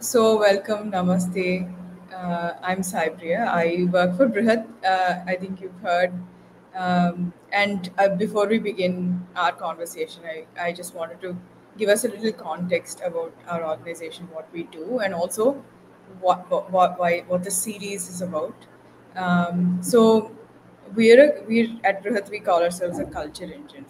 Welcome, Namaste. I'm Saipriya. I work for Brihat. I think you've heard. And before we begin our conversation, I just wanted to give us a little context about our organization, what we do, and also what the series is about. So we're at Brihat. We call ourselves a culture engine.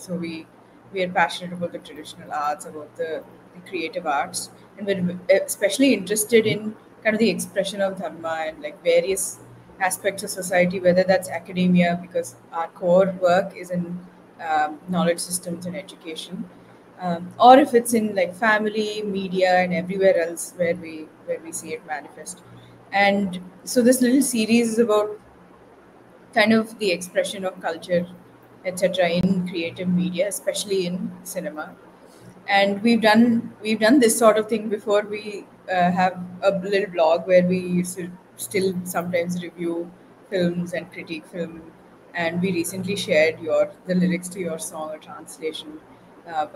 We are passionate about the traditional arts, about the creative arts, and we're especially interested in kind of the expression of dharma and like various aspects of society, whether that's academia, because our core work is in knowledge systems and education, or if it's in like family, media, and everywhere else where we see it manifest. And so this little series is about kind of the expression of culture, etc., in creative media, especially in cinema. And we've done this sort of thing before. We have a little blog where we used to still sometimes review films and critique film. And we recently shared your the lyrics to your song, a translation um,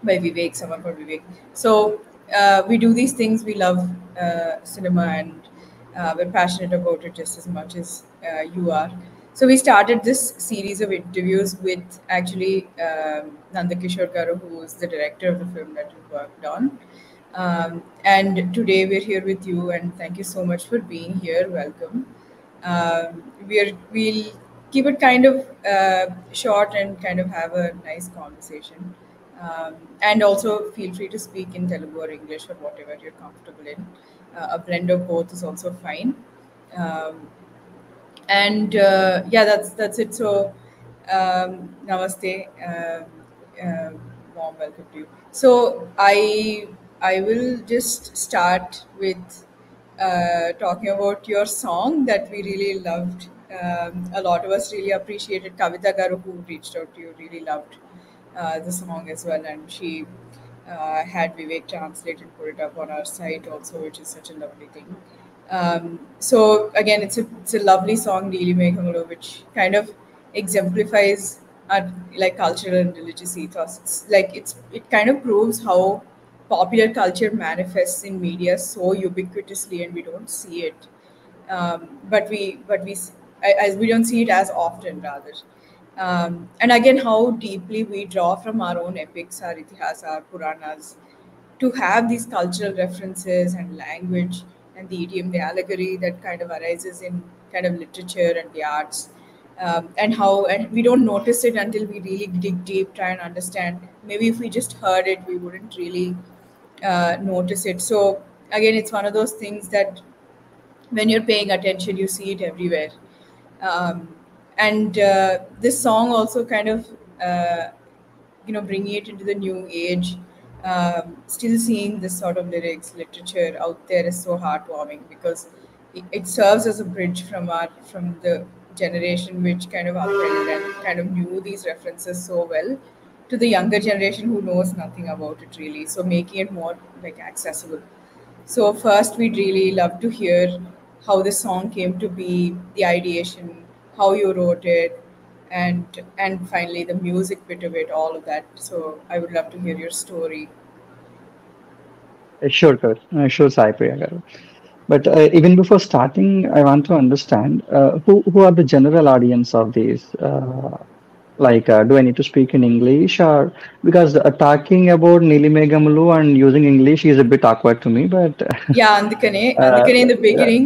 by Vivek, someone called Vivek. So we do these things. We love cinema, and we're passionate about it just as much as you are. So we started this series of interviews with actually Nanda Kishore Garu, who is the director of the film that we worked on. And today we're here with you, and thank you so much for being here. Welcome. We'll keep it kind of short and kind of have a nice conversation. And also feel free to speak in Telugu or English or whatever you're comfortable in. A blend of both is also fine. Um, and yeah, that's it. So namaste. Warm welcome to you. So I will just start with talking about your song that we really loved. A lot of us really appreciated. Kavita Garu, who reached out to you, really loved the song as well, and she had Vivek translate and put it up on our site also, which is such a lovely thing. So again, it's a lovely song, Neeli Meghamulu, which kind of exemplifies our like cultural and religious ethos. It kind of proves how popular culture manifests in media so ubiquitously, and we don't see it. As we don't see it as often, rather. And again, how deeply we draw from our own epics, our itihas, our Puranas, to have these cultural references and language and the idiom, the allegory that kind of arises in kind of literature and the arts. And we don't notice it until we really dig deep, try and understand. Maybe if we just heard it, we wouldn't really notice it. So again, it's one of those things that when you're paying attention, you see it everywhere. Um, and this song also kind of bringing it into the new age. Still seeing this sort of lyrics literature out there is so heartwarming, because it serves as a bridge from the generation which kind of upheld and kind of knew these references so well, to the younger generation who knows nothing about it really, so making it more like accessible. So first, we'd really love to hear how this song came to be, the ideation, how you wrote it, and finally the music bit of it, all of that. So I would love to hear your story. Sure, sure, Sai Priya garu. But even before starting, I want to understand who are the general audience of these. Do I need to speak in English, or because talking about Nili Megamulu and using English is a bit awkward to me. But Yeah, అందుకనే in the yeah, beginning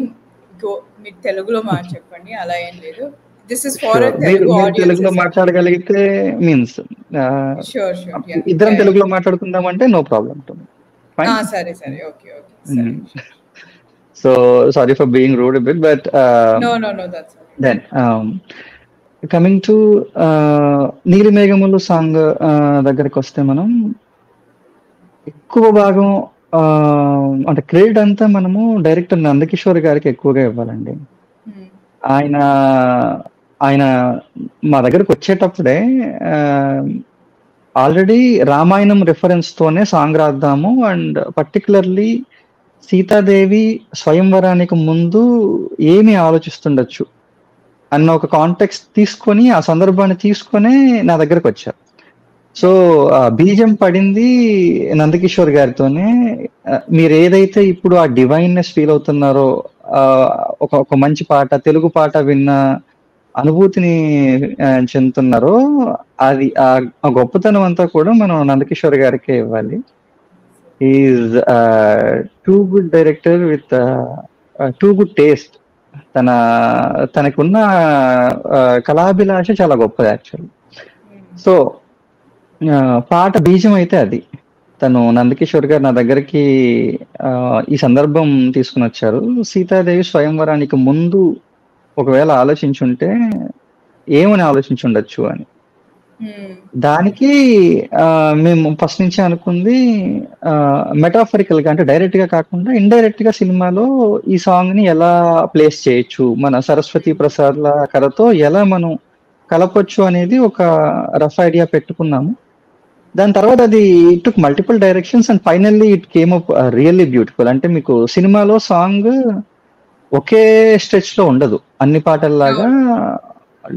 go మీరు తెలుగులో మాట చెప్పండి, అలా ఏం లేదు. This is for sure. a మీరు Telugu మీరు audience తెలుగులో as well. మాట్లాడగలిగితే మీన్స్ Sure, sure. Yeah, ఇద్దరం yeah, yeah. తెలుగులో మాట్లాడుకుందామంటే no problem to me. Fine. సరే సరే, ఓకే ఓకే, సరే, sure. So sorry for being rude a bit, but No, no, no, that's okay. then coming to నీలి మేఘములు song దగ్గరికి వస్తే మనం ఎక్కువ భాగం అంటే క్రెడిట్ అంతా మనము డైరెక్టర్ నందకిషోర్ గారికి ఎక్కువగా ఇవ్వాలండి. Hmm. ఆయన ఆయన మా దగ్గరకు వచ్చేటప్పుడే ఆల్రెడీ రామాయణం రిఫరెన్స్ తోనే సాంగ్ రాద్దాము, అండ్ పర్టికులర్లీ సీతాదేవి స్వయంవరానికి ముందు ఏమి ఆలోచిస్తుండొచ్చు అన్న ఒక కాంటెక్స్ట్ తీసుకొని, ఆ సందర్భాన్ని తీసుకొని నా దగ్గరకు వచ్చారు. సో బీజం పడింది నందకిషోర్ గారితోనే. మీరు ఏదైతే ఇప్పుడు ఆ డివైన్నెస్ ఫీల్ అవుతున్నారో, ఒక మంచి పాట, తెలుగు పాట విన్న అనుభూతిని చెందుతున్నారో, అది ఆ గొప్పతనం అంతా కూడా మనం నందకిషోర్ గారికే ఇవ్వాలి. Is too good director with too good taste. తనకున్న కళాభిలాష చాలా గొప్పది యాక్చువల్లీ. సో పాట బీజం అయితే అది. తను నందకిషోర్ గారు నా దగ్గరికి ఈ సందర్భం తీసుకుని వచ్చారు. సీతాదేవి స్వయంవరానికి ముందు ఒకవేళ ఆలోచించుంటే ఏమని ఆలోచించుండొచ్చు అని. దానికి మేము ఫస్ట్ నుంచి అనుకుంది మెటాఫరికల్ గా, అంటే డైరెక్ట్ గా కాకుండా ఇండైరెక్ట్ గా సినిమాలో ఈ సాంగ్ ని ఎలా ప్లేస్ చేయొచ్చు, మన సరస్వతి ప్రసాద్ల కథతో ఎలా మనం కలపొచ్చు అనేది ఒక రఫ్ ఐడియా పెట్టుకున్నాము. దాని తర్వాత అది it took multiple directions and finally it came up really beautiful. అంటే మీకు సినిమాలో సాంగ్ ఒకే స్ట్రెచ్ లో ఉండదు, అన్ని పాటల్లాగా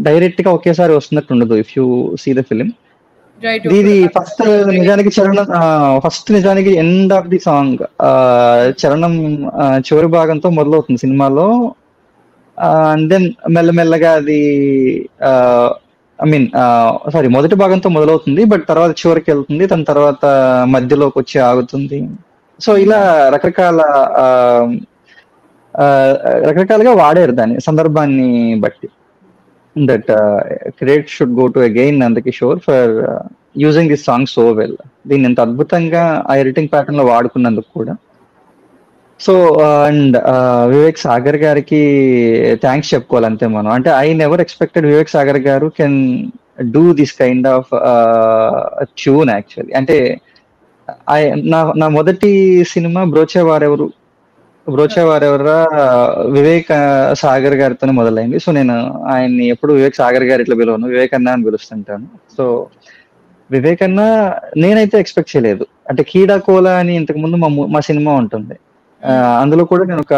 డైరెక్ట్ గా ఒకేసారి వస్తున్నట్టు ఉండదు. If you see the film, ఇది ఫస్ట్ నిజానికి ఎండ్ ఆఫ్ ది సాంగ్ చరణం చివరి భాగంతో మొదలవుతుంది సినిమాలో. అండ్ దెన్ మెల్లమెల్లగా అది మొదటి భాగంతో మొదలవుతుంది, బట్ తర్వాత చివరికి వెళ్తుంది, దాని తర్వాత మధ్యలోకి వచ్చి ఆగుతుంది. సో ఇలా రకరకాలుగా వాడారు దాన్ని సందర్భాన్ని బట్టి. That credit should go to again Nandakishore for using this song so well. దీన్ని ఎంత అద్భుతంగా ఆ ఎడిటింగ్ ప్యాటర్న్ లో వాడుకున్నందుకు కూడా. సో అండ్ వివేక్ సాగర్ గారికి థ్యాంక్స్ చెప్పుకోవాలంతే మనం. అంటే I never expected Vivek Sagar గారు can do this kind of tune actually. అంటే నా మొదటి సినిమా బ్రోచేవారెవరా వివేక్ సాగర్ గారితోనే మొదలైంది. సో నేను ఆయన్ని ఎప్పుడు వివేక్ సాగర్ గారు ఇట్లా పిలవను, వివేక్ అన్న అని పిలుస్తుంటాను. సో వివేక్ అన్న నేనైతే ఎక్స్పెక్ట్ చేయలేదు. అంటే కీడా కోలా అని ఇంతకు ముందు మా సినిమా ఉంటుంది, అందులో కూడా నేను ఒక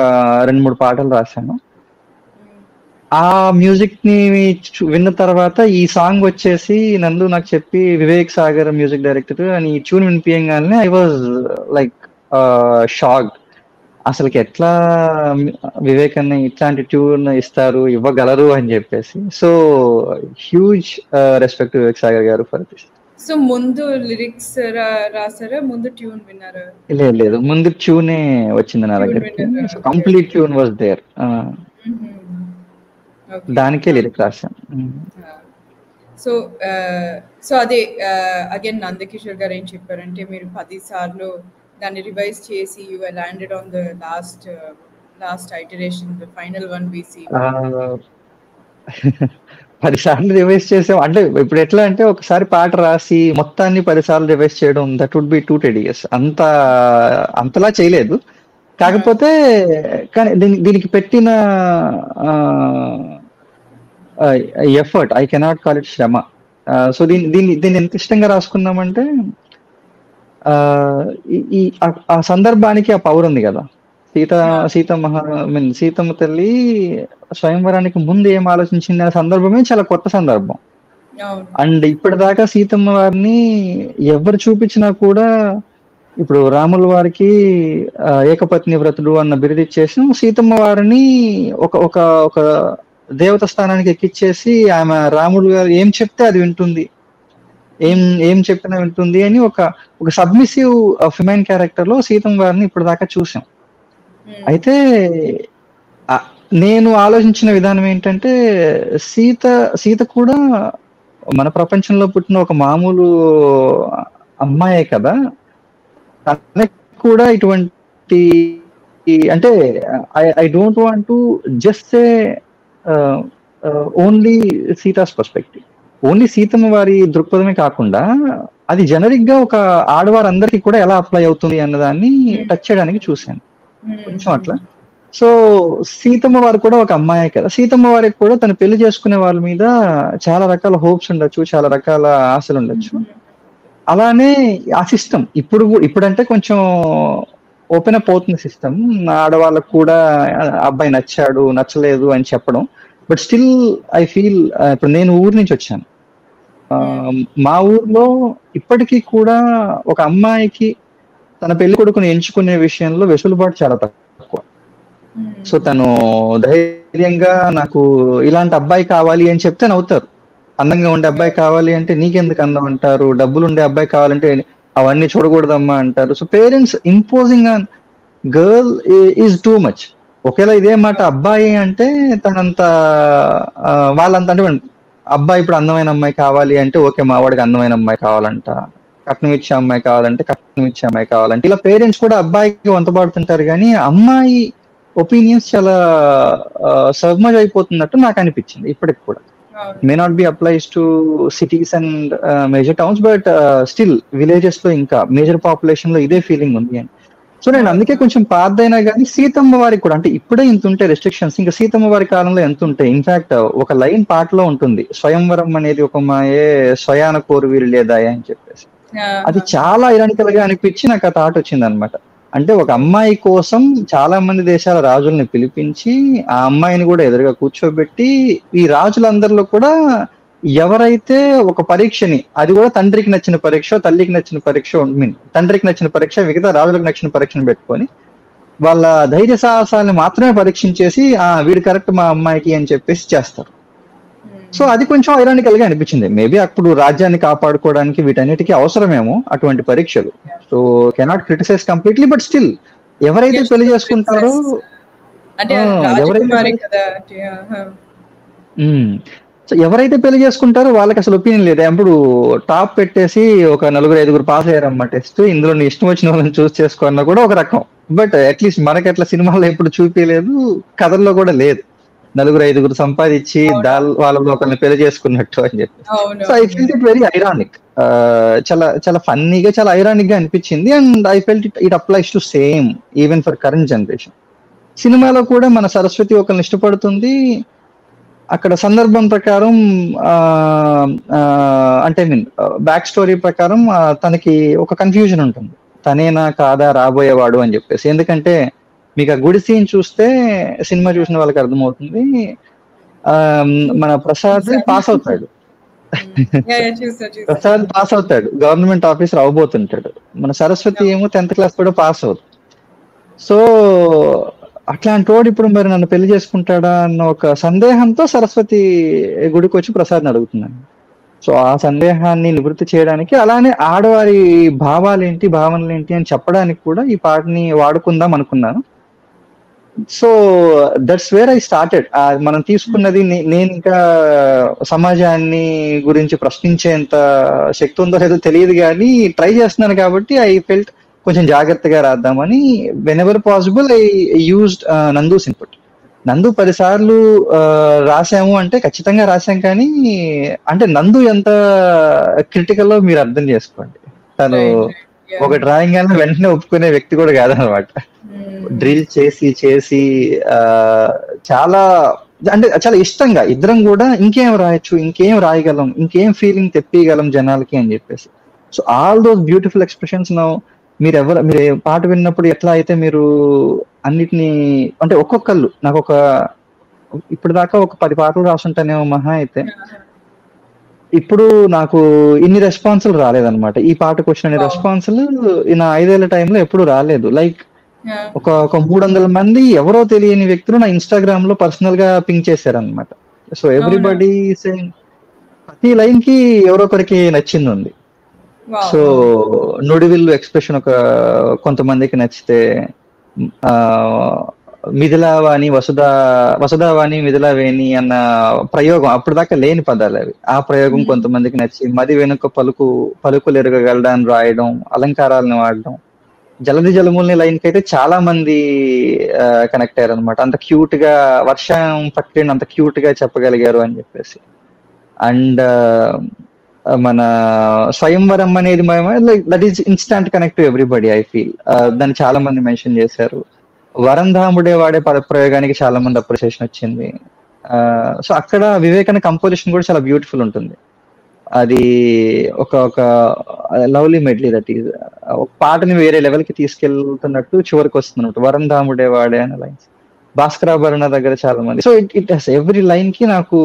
2-3 పాటలు రాశాను. ఆ మ్యూజిక్ ని విన్న తర్వాత ఈ సాంగ్ వచ్చేసి నందు నాకు చెప్పి వివేక్ సాగర్ మ్యూజిక్ డైరెక్టర్ అని ఈ ట్యూన్ వినిపించగానే ఐ వాజ్ లైక్ షాక్డ్. అసలుకి ఎట్లా వివేక్ అన్న ఇట్లాంటి ట్యూన్ ఇవ్వగలరు అని చెప్పేసి. So huge respect Vivek Sagar గారు ఫర్ దిస్. సో ముందు లిరిక్స్ రాసారా, ముందు ట్యూన్ విన్నారా? లేదు, ముందు ట్యూనే వచ్చింది నా దగ్గరికి. కంప్లీట్ ట్యూన్ వాజ్ దేర్, దానికే లిరిక్ రాశాను. సో అదే అగైన్ నందకిషోర్ గారు ఏం చెప్పారంటే, మీరు 10 సార్లు దాన్ని రివైజ్ చేసి you landed on the last iteration, the final one we see. 10 సార్లు రివైజ్ చేసాం అంటే ఇప్పుడు ఎట్లా అంటే ఒకసారి పాట రాసి మొత్తాన్ని 10 సార్లు రివైజ్ చేయడం that would be two tedious. అంతలా చేయలేదు. కాకపోతే కానీ దీనికి పెట్టిన effort I cannot call it శ్రమ. సో దీన్ని ఎంత ఇష్టంగా రాసుకున్నామంటే ఆ సందర్భానికి ఆ పవర్ ఉంది కదా. సీతమ్మ తల్లి స్వయంవరానికి ముందు ఏం ఆలోచించింది అనే సందర్భమే చాలా కొత్త సందర్భం. అండ్ ఇప్పటిదాకా సీతమ్మ వారిని ఎవరు చూపించినా కూడా, ఇప్పుడు రాముల వారికి ఏకపత్ని వ్రతుడు అన్న బిరుదు ఇచ్చేసి సీతమ్మ వారిని ఒక దేవత స్థానానికి ఎక్కిచ్చేసి ఆమె రాముడు గారు ఏం చెప్తే అది వింటుంది, ఏం చెప్పినా వింటుంది అని ఒక సబ్మిసివ్ ఫిమైన్ క్యారెక్టర్ లో సీతమ్మ వారిని ఇప్పటిదాకా చూసాం. అయితే నేను ఆలోచించిన విధానం ఏంటంటే సీత కూడా మన ప్రపంచంలో పుట్టిన ఒక మామూలు అమ్మాయే కదా, తనకి కూడా ఇటువంటి అంటే I don't want to just say only Sita's perspective, only Sitamma వారి దృక్పథమే కాకుండా అది జనరిక్ గా ఒక ఆడవారందరికీ కూడా ఎలా అప్లై అవుతుంది అన్నదాన్ని టచ్ చేయడానికి చూశాను కొంచెం అట్లా. సో సీతమ్మ వారు కూడా ఒక అమ్మాయే కదా, సీతమ్మ వారికి కూడా తను పెళ్లి చేసుకునే వాళ్ళ మీద చాలా రకాల హోప్స్ ఉండొచ్చు, చాలా రకాల ఆశలు ఉండొచ్చు. అలానే ఆ సిస్టమ్ ఇప్పుడంటే కొంచెం ఓపెన్ అప్ అవుతుంది సిస్టమ్, ఆడవాళ్ళకు కూడా అబ్బాయి నచ్చాడు నచ్చలేదు అని చెప్పడం. బట్ స్టిల్ ఐ ఫీల్ ఇప్పుడు నేను ఊరి నుంచి వచ్చాను, మా ఊర్లో ఇప్పటికీ కూడా ఒక అమ్మాయికి తన పెళ్లి కొడుకుని ఎంచుకునే విషయంలో వెసులుబాటు చాలా తక్కువ. సో తను ధైర్యంగా నాకు ఇలాంటి అబ్బాయి కావాలి అని చెప్తే నవ్వుతారు. అందంగా ఉండే అబ్బాయి కావాలి అంటే నీకెందుకు అందం అంటారు, డబ్బులు ఉండే అబ్బాయి కావాలంటే అవన్నీ చూడకూడదమ్మా అంటారు. So parents imposing on girl is too much. ఒకవేళ ఇదే మాట అబ్బాయి అంటే తనంత వాళ్ళంత అంటే అబ్బాయి ఇప్పుడు అందమైన అమ్మాయి కావాలి అంటే ఓకే మా వాడికి అందమైన అమ్మాయి కావాలంట, కట్నం ఇచ్చే అమ్మాయి కావాలంటే కట్నం ఇచ్చే అమ్మాయి కావాలంటే ఇలా పేరెంట్స్ కూడా అబ్బాయికి వంతపడుతుంటారు. కానీ అమ్మాయి ఒపీనియన్స్ చాలా సబ్మర్జ్ అయిపోతున్నట్టు నాకు అనిపించింది ఇప్పటికి కూడా. May not be applies to cities and major towns, but still villages లో ఇంకా మేజర్ పాపులేషన్ లో ఇదే ఫీలింగ్ ఉంది అని. సో నేను అందుకే కొంచెం పాతదైనా కానీ సీతమ్మ వారికి కూడా అంటే ఇప్పుడే ఇంత ఉంటాయి రెస్ట్రిక్షన్స్, ఇంకా సీతమ్మ వారి కాలంలో ఎంత ఉంటాయి. ఇన్ఫాక్ట్ ఒక లైన్ పాటలో ఉంటుంది, స్వయంవరం అనేది ఒక మాయే స్వయాన కోరు వీరు లేదా అని చెప్పేసి. అది చాలా ఐరానికల్ గా అనిపించి నాకు ఆ థాట్ వచ్చింది అనమాట. అంటే ఒక అమ్మాయి కోసం చాలా మంది దేశాల రాజుల్ని పిలిపించి ఆ అమ్మాయిని కూడా ఎదురుగా కూర్చోబెట్టి ఈ రాజులందరిలో కూడా ఎవరైతే ఒక పరీక్షని, అది కూడా తండ్రికి నచ్చిన పరీక్ష, తల్లికి నచ్చిన పరీక్ష, తండ్రికి నచ్చిన పరీక్ష, మిగతా రాజులకు నచ్చిన పరీక్షను పెట్టుకొని వాళ్ళ ధైర్య సాహసాలను మాత్రమే పరీక్షించేసి వీడు కరెక్ట్ మా అమ్మాయికి అని చెప్పేసి చేస్తారు. సో అది కొంచెం ఐరానికల్ గా అనిపించింది. మేబీ అప్పుడు రాజ్యాన్ని కాపాడుకోవడానికి వీటన్నిటికీ అవసరమేమో అటువంటి పరీక్షలు. So cannot criticize completely, but still ఎవరైతే పెళ్లి చేసుకుంటారో ఎవరైతే పెళ్లి చేసుకుంటారో వాళ్ళకి అసలు ఒపీనియన్ లేదు. అప్పుడు టాప్ పెట్టేసి ఒక 4-5 పాస్ అయ్యారమ్మా టెస్ట్, ఇందులో నీ ఇష్టం వచ్చిన వాళ్ళని చూస్ చేసుకున్నా కూడా ఒక రకం. బట్ అట్లీస్ట్ మనకి అట్లా సినిమాల్లో ఎప్పుడు చూపించలేదు, కథల్లో కూడా లేదు 4-5 సంపాదించి వాళ్ళలో ఒకరిని పెళ్లి చేసుకున్నట్టు అని చెప్పి. So I felt it very ironic, చాలా చాలా ఫన్నీగా చాలా ఐరానిక్ గా అనిపించింది. And I felt it applies to same even for current generation. సినిమాలో కూడా మన సరస్వతి ఒకరిని ఇష్టపడుతుంది, అక్కడ సందర్భం ప్రకారం అంటే బ్యాక్ స్టోరీ ప్రకారం తనకి ఒక కన్ఫ్యూజన్ ఉంటుంది, తనేనా కాదా రాబోయేవాడు అని చెప్పేసి. ఎందుకంటే మీకు ఆ గుడి సీన్ చూస్తే సినిమా చూసిన వాళ్ళకి అర్థమవుతుంది, మన ప్రసాద్ పాస్ అవుతాడు, ప్రసాద్ పాస్ అవుతాడు, గవర్నమెంట్ ఆఫీసర్ అవబోతుంటాడు. మన సరస్వతి ఏమో 10th క్లాస్ కూడా పాస్ అవుతుంది. సో అట్లాంటి వాడు ఇప్పుడు మరి నన్ను పెళ్లి చేసుకుంటాడా అన్న ఒక సందేహంతో సరస్వతి గుడికి వచ్చి ప్రసాద్ని అడుగుతున్నాను. సో ఆ సందేహాన్ని నివృత్తి చేయడానికి, అలానే ఆడవారి భావాలేంటి భావనలేంటి అని చెప్పడానికి కూడా ఈ పాటని వాడుకుందాం అనుకున్నాను. So that's where I started. మనం తీసుకున్నది, నేను ఇంకా సమాజాన్ని గురించి ప్రశ్నించేంత శక్తి ఉందో లేదో తెలియదు కానీ ట్రై చేస్తున్నాను కాబట్టి ఐ ఫెల్ట్ కొంచెం జాగ్రత్తగా రాద్దామని wherever possible I used Nandu's input. Nandu 10 సార్లు రాసాము అంటే ఖచ్చితంగా రాసాం, కానీ అంటే నందు ఎంత క్రిటికల్లో మీరు అర్థం చేసుకోండి. తను ఒక డ్రాయింగ్ అని వెంటనే ఒప్పుకునే వ్యక్తి కూడా కాదనమాట. డ్రిల్ చేసి చేసి చాలా అంటే చాలా ఇష్టంగా ఇద్దరం కూడా ఇంకేం రాయొచ్చు, ఇంకేం రాయగలం, ఇంకేం ఫీలింగ్ తెప్పియగలం జనాలకి అని చెప్పేసి. So all those beautiful expressions now మీరు పాట విన్నప్పుడు ఎట్లా అయితే మీరు అన్నిటినీ అంటే ఒక్కొక్కళ్ళు నాకు ఇప్పుడు దాకా ఒక 10 పాటలు రాసుంటానేమో మహా అయితే. ఇప్పుడు నాకు ఇన్ని రెస్పాన్సులు రాలేదన్నమాట. ఈ పాటకు వచ్చిన రెస్పాన్సులు నా 5 ఏళ్ల టైంలో ఎప్పుడు రాలేదు. లైక్ ఒక 300 మంది ఎవరో తెలియని వ్యక్తులు నా ఇన్స్టాగ్రామ్ లో పర్సనల్ గా పింక్ చేశారనమాట. సో ఎవ్రీబడి ప్రతి లైన్ కి ఎవరో ఒకరికి నచ్చింది ఉంది. సో నుడివిల్లు ఎక్స్ప్రెషన్ కొంతమందికి నచ్చితే, మిథిలావాణి వసుధావాణి మిథిలావేణి అన్న ప్రయోగం అప్పుడు దాకా లేని పదాలు అవి, ఆ ప్రయోగం కొంతమందికి నచ్చి, మది వెనుక పలుకులు ఎరగగలడాన్ని రాయడం, అలంకారాలను వాడడం, జలది జలముల్ని లైన్ కి అయితే చాలా మంది కనెక్ట్ అయ్యారు అనమాట. అంత క్యూట్ గా వర్షం పట్టిన అంత క్యూట్ గా చెప్పగలిగారు అని చెప్పేసి. అండ్ మన స్వయంవరం అనేది that is instant connect to everybody I feel. దాన్ని చాలా మంది మెన్షన్ చేశారు. వరంధాముడే వాడే పదప్రయోగానికి చాలా మంది అప్రిసియేషన్ వచ్చింది. సో అక్కడ వివేకానంద కంపోజిషన్ కూడా చాలా బ్యూటిఫుల్ ఉంటుంది. అది ఒక లవ్లీ మెడ్లీ, దట్ ఈస్ ఒక పాటని వేరే లెవెల్ కి తీసుకెళ్తున్నట్టు చివరికి వస్తుంది అనమాట. వరంధాముడే వాడే అనే లైన్స్ భాస్కరాభరణ దగ్గర చాలా మంది. సో ఇట్ ఎవ్రీ లైన్ కి నాకు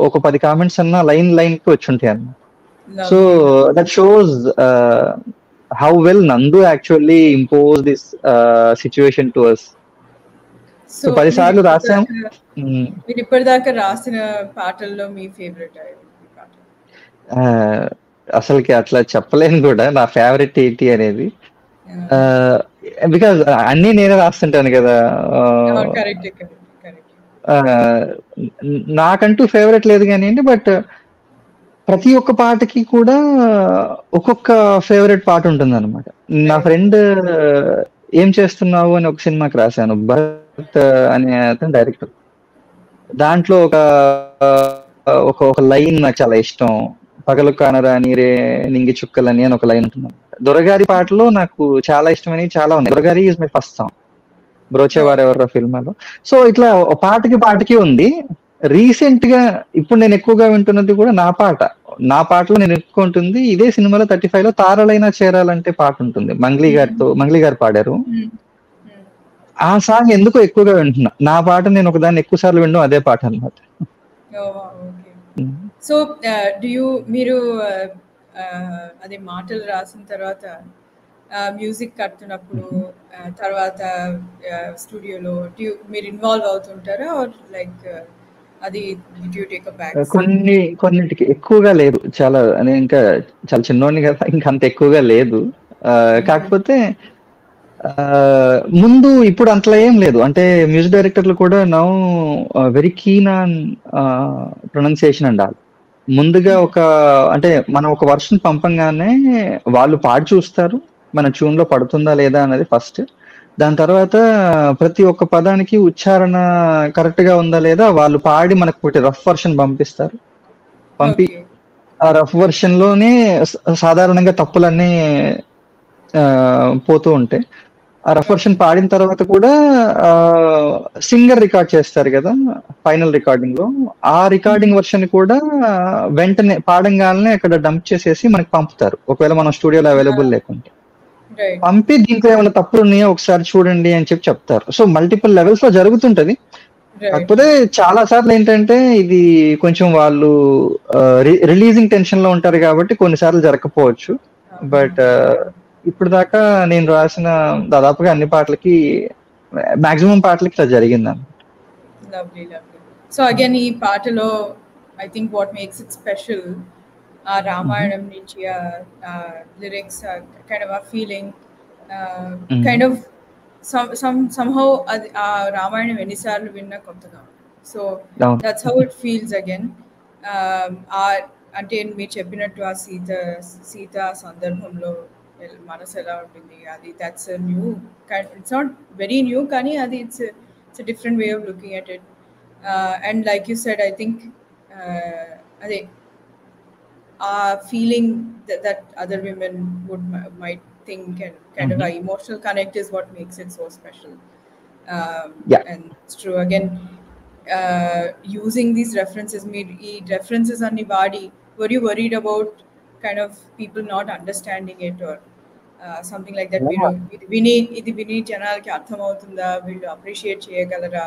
ఒక 10 కామెంట్స్ అన్న లైన్ కి వచ్చి ఉంటాయి అన్నమాట. So Lovely, lovely. that shows how well Nandu actually imposed this situation to us. So So 10 మీరు సార్లు రాసాం. ఇప్పటిదాకా మీరు ఇప్పటిదాకా రాసిన పాటల్లో మీ ఫేవరెట్ ఈ పాట? అసలుకి అట్లా చెప్పలేను కూడా నా ఫేవరెట్ ఏంటి అనేది. బికాజ్ అన్ని నేనే రాస్తుంటాను కదా. Correct correct correct. నాకంటూ ఫేవరెట్ లేదు కానివ్వండి, బట్ ప్రతి ఒక్క పాటకి కూడా ఒక్కొక్క ఫేవరెట్ పాట ఉంటుంది అనమాట. నా ఫ్రెండ్ ఏం చేస్తున్నావు అని ఒక సినిమాకి రాశాను, భరత్ అనే అతను డైరెక్టర్. దాంట్లో ఒక లైన్ నాకు చాలా ఇష్టం, పగలు కానరాని రే నింగి చుక్కలని అని ఒక లైన్ ఉంటుంది. దొరగారి పాటలో నాకు చాలా ఇష్టమైనవి చాలా ఉన్నాయి. Doragari is my first song, Brochevarevarura ఫిల్మ్లో. సో ఇట్లా పాటకి ఉంది. రీసెంట్ గా ఇప్పుడు నేను ఎక్కువగా వింటున్నది కూడా నా పాటలో నేను ఎక్కుంటుంది ఇదే సినిమాలో 35 లో తారలైనా చేరాలంటే పాట ఉంటుంది, మంగ్లీ గారు పాడారు. ఆ సాంగ్ ఎందుకో ఎక్కువగా వింటున్నా. నా పాట నేను ఒకదాన్ని ఎక్కువ సార్లు వినడం అదే పాట అన్నమాట. సో మీరు అదే మాటలు రాసిన తర్వాత మ్యూజిక్ కడుతున్నప్పుడు తర్వాత స్టూడియోలో మీరు ఇన్వాల్వ్ అవుతుంటారా, లైక్ అది కొన్నిటికి ఎక్కువగా లేదు, చాలా ఇంకా చాలా చిన్నోడిని కదా, ఇంకా అంత ఎక్కువగా లేదు. కాకపోతే ముందు ఇప్పుడు అంతలా ఏం లేదు. అంటే మ్యూజిక్ డైరెక్టర్లు కూడా now very keen on pronunciation అండాలి. ముందుగా అంటే మనం ఒక వర్షన్ పంపంగానే వాళ్ళు పాడి చూస్తారు మన ట్యూన్ లో పడుతుందా లేదా అనేది ఫస్ట్. దాని తర్వాత ప్రతి ఒక్క పదానికి ఉచ్చారణ కరెక్ట్ గా ఉందా లేదా వాళ్ళు పాడి మనకు ఒకటి రఫ్ వర్షన్ పంపిస్తారు. పంపి ఆ రఫ్ వర్షన్ లోనే సాధారణంగా తప్పులన్నీ పోతూ ఉంటాయి. ఆ రఫ్ వర్షన్ పాడిన తర్వాత కూడా సింగర్ రికార్డ్ చేస్తారు కదా ఫైనల్ రికార్డింగ్ లో, ఆ రికార్డింగ్ వర్షన్ కూడా వెంటనే పాడంగానే అక్కడ డంప్ చేసేసి మనకి పంపుతారు, ఒకవేళ మనం స్టూడియోలో అవైలబుల్ లేకుంటే. పంపి దీంట్లో ఏమైనా తప్పులు ఉన్నాయో ఒకసారి చూడండి అని చెప్తారు. సో మల్టిపుల్ లెవెల్స్ లో జరుగుతుంటది. కాకపోతే చాలా సార్లు ఏంటంటే ఇది కొంచెం వాళ్ళు రిలీజింగ్ టెన్షన్ లో ఉంటారు కాబట్టి కొన్నిసార్లు జరగకపోవచ్చు. బట్ ఇప్పుడు దాకా నేను రాసిన దాదాపుగా అన్ని పాటలకి మాక్సిమం పాటలకి ఇట్లా జరిగింది. సో అగైన్ ఈ పాటలో I think what makes it special, ఆ రామాయణం నుంచి లిరిక్స్ కైండ్ ఆఫ్ ఆ ఫీలింగ్ కైండ్ ఆఫ్ somehow అది ఆ రామాయణం ఎన్నిసార్లు విన్నా కొత్తగా. So that's how it feels again. అంటే మీరు చెప్పినట్టు ఆ సీత సందర్భంలో మనసు ఎలా ఉంటుంది, అది that's new, it's not very new కానీ అది it's different way of looking at it. And like you said, I think అదే ఆ feeling that other women might think, and kind of a emotional connect is what makes it so special. And it's true again, using these references, references on the body, were you worried about kind of people not understanding it or something like that? ఇది విని జనాలకి అర్థం అవుతుందా, వీళ్ళు appreciate చేయగలరా,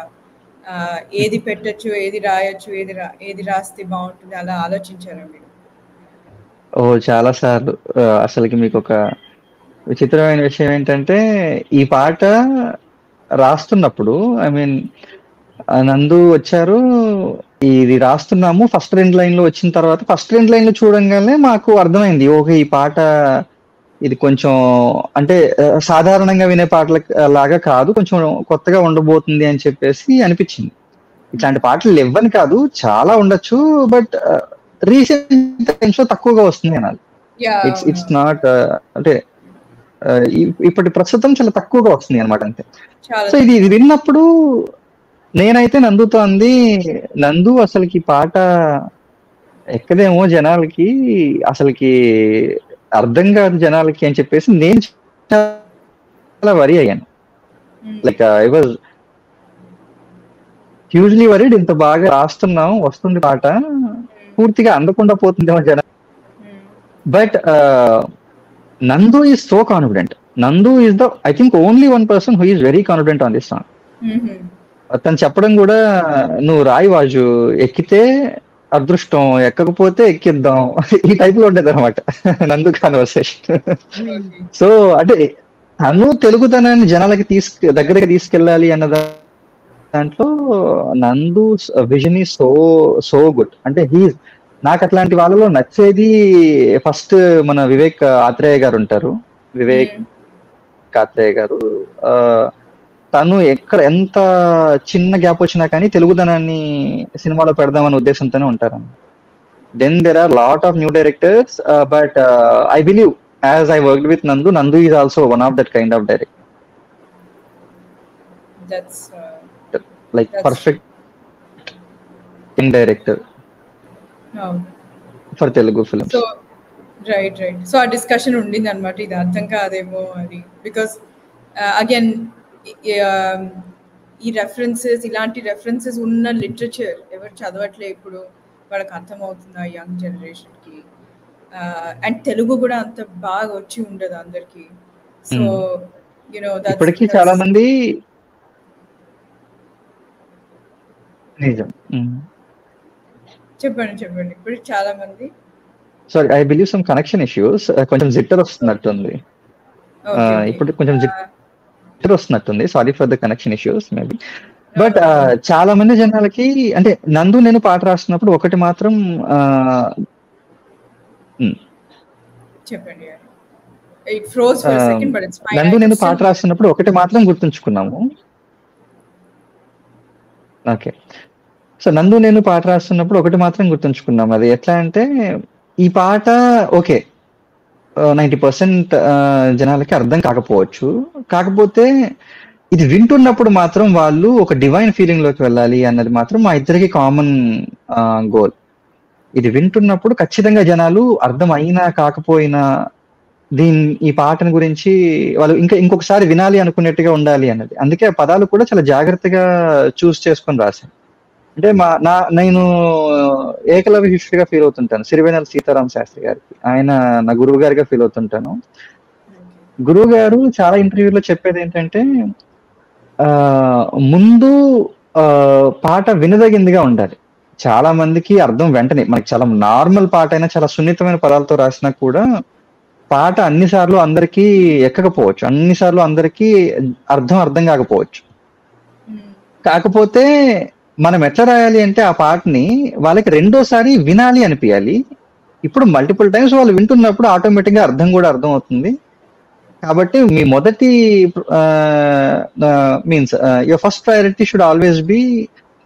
ఏది పెట్టచ్చు, ఏది రాయొచ్చు, ఏది రాస్తే బాగుంటుంది, అలా ఆలోచించారా మీరు? చాలా సార్లు. అసలుకి మీకు ఒక విచిత్రమైన విషయం ఏంటంటే, ఈ పాట రాస్తున్నప్పుడు ఐ మీన్ నందు వచ్చారు, ఇది రాస్తున్నాము, ఫస్ట్ 2 లైన్లు వచ్చిన తర్వాత ఫస్ట్ 2 లైన్లు చూడంగానే మాకు అర్థమైంది, ఓకే ఈ పాట ఇది కొంచెం అంటే సాధారణంగా వినే పాటల లాగా కాదు, కొంచెం కొత్తగా ఉండబోతుంది అని చెప్పేసి అనిపించింది. ఇట్లాంటి పాటలు ఇవ్వని కాదు, చాలా ఉండొచ్చు, బట్ రీసెంట్ టైమ్స్ లో తక్కువగా వస్తుంది అనాలి. ఇట్స్ నాట్ అంటే ఇప్పటి ప్రస్తుతం చాలా తక్కువగా వస్తుంది అనమాట అంతే. సో ఇది విన్నప్పుడు నేనైతే నందుతో అంది, నందు అసలుకి పాట ఎక్కదేమో జనాలకి, అసలుకి అర్థం కాదు జనాలకి అని చెప్పేసి నేను చాలా వరి అయ్యాను. Like I was hugely worried, ఇంత బాగా రాస్తున్నాం, వస్తుంది పాట, పూర్తిగా అందకుండా పోతుందేమో జనం. బట్ నందు ఈజ్ సో కాన్ఫిడెంట్. నందు is the I think only one person who is very confident on this song. తను చెప్పడం కూడా, నువ్వు రాయి వాజు, ఎక్కితే అదృష్టం ఎక్కకపోతే ఎక్కిద్దాం ఈ టైప్ లో ఉండేది అనమాట నందు కాన్వర్సేషన్. ఓకే. సో అంటే తను తెలుగుతనాన్ని జనాలకి దగ్గరికి తీసుకెళ్ళాలి అన్న దాంట్లో నందు విజన్ ఈ సో సో గుడ్. అంటే నాకు అట్లాంటి వాళ్ళలో నచ్చేది ఫస్ట్ మన వివేక్ ఆత్రేయ గారు ఉంటారు. వివేక్ ఆత్రేయ గారు తను ఎంత చిన్న గ్యాప్ వచ్చినా కానీ తెలుగుదనాన్ని సినిమాలో పెడదామనే ఉద్దేశంతోనే ఉంటారు. Then there are lot of new directors, but I believe as I worked with Nandu is also one of that kind of director. Like perfect in director for Telugu films. So right. So ఆ discussion ఉండింది అనమాట, ఇది అర్థం కాదేమో అని. Because again ఈ references, ఇలాంటి references ఉన్న లిటరేచర్ ఎవరు చదవట్లే ఇప్పుడు, వాళ్ళకి అర్థమవుతుంది యంగ్ జనరేషన్కి. అండ్ తెలుగు కూడా అంత బాగా వచ్చి ఉండదు అందరికి. సో యూనో ఇప్పటికీ చాలా మంది నిజం. చెప్పండి ఇప్పటికి చాలా మంది sorry, I believe some connection issues, కొంచెం జిట్టర్ వస్తున్నట్టుంది ఇప్పుడు, కొంచెం జిట్టర్ వస్తున్నట్టుంది. Sorry for the connection issues maybe. But చాలా మంది జనాలకి అంటే నందు నేను పాట రాస్తున్నప్పుడు ఒకటి మాత్రం చెప్పండి. నందు నేను పాట రాస్తున్నప్పుడు ఒకటి మాత్రం గుర్తుంచుకున్నాము. ఓకే, సో నందు నేను పాట రాస్తున్నప్పుడు ఒకటి మాత్రం గుర్తుంచుకున్నాం. అది ఎట్లా అంటే, ఈ పాట ఓకే 90% జనాలకి అర్థం కాకపోవచ్చు, కాకపోతే ఇది వింటున్నప్పుడు మాత్రం వాళ్ళు ఒక డివైన్ ఫీలింగ్ లోకి వెళ్ళాలి అన్నది మాత్రం మా ఇద్దరికి కామన్ గోల్. ఇది వింటున్నప్పుడు ఖచ్చితంగా జనాలు అర్థం అయినా కాకపోయినా ఈ పాటను గురించి వాళ్ళు ఇంకొకసారి వినాలి అనుకునేట్టుగా ఉండాలి అన్నది. అందుకే ఆ పదాలు కూడా చాలా జాగ్రత్తగా చూస్ చేసుకొని రాశాను. అంటే నేను ఏకలవ్య శిష్యుడిగా ఫీల్ అవుతుంటాను సిరివెన్నెల సీతారామ శాస్త్రి గారికి. ఆయన నా గురువు గారిగా ఫీల్ అవుతుంటాను. గురువు గారు చాలా ఇంటర్వ్యూలో చెప్పేది ఏంటంటే, ముందు పాట వినదగిందిగా ఉండాలి. చాలా మందికి అర్థం వెంటనే, మనకి చాలా నార్మల్ పాట అయినా చాలా సున్నితమైన పదాలతో రాసినా కూడా పాట అన్నిసార్లు అందరికీ ఎక్కకపోవచ్చు, అన్నిసార్లు అందరికీ అర్థం కాకపోవచ్చు. కాకపోతే మనం ఎట్లా రాయాలి అంటే ఆ పాటని వాళ్ళకి రెండోసారి వినాలి అనిపించాలి. ఇప్పుడు మల్టిపుల్ టైమ్స్ వాళ్ళు వింటున్నప్పుడు ఆటోమేటిక్ గా అర్థం అవుతుంది. కాబట్టి మీ మొదటి means your first priority should always be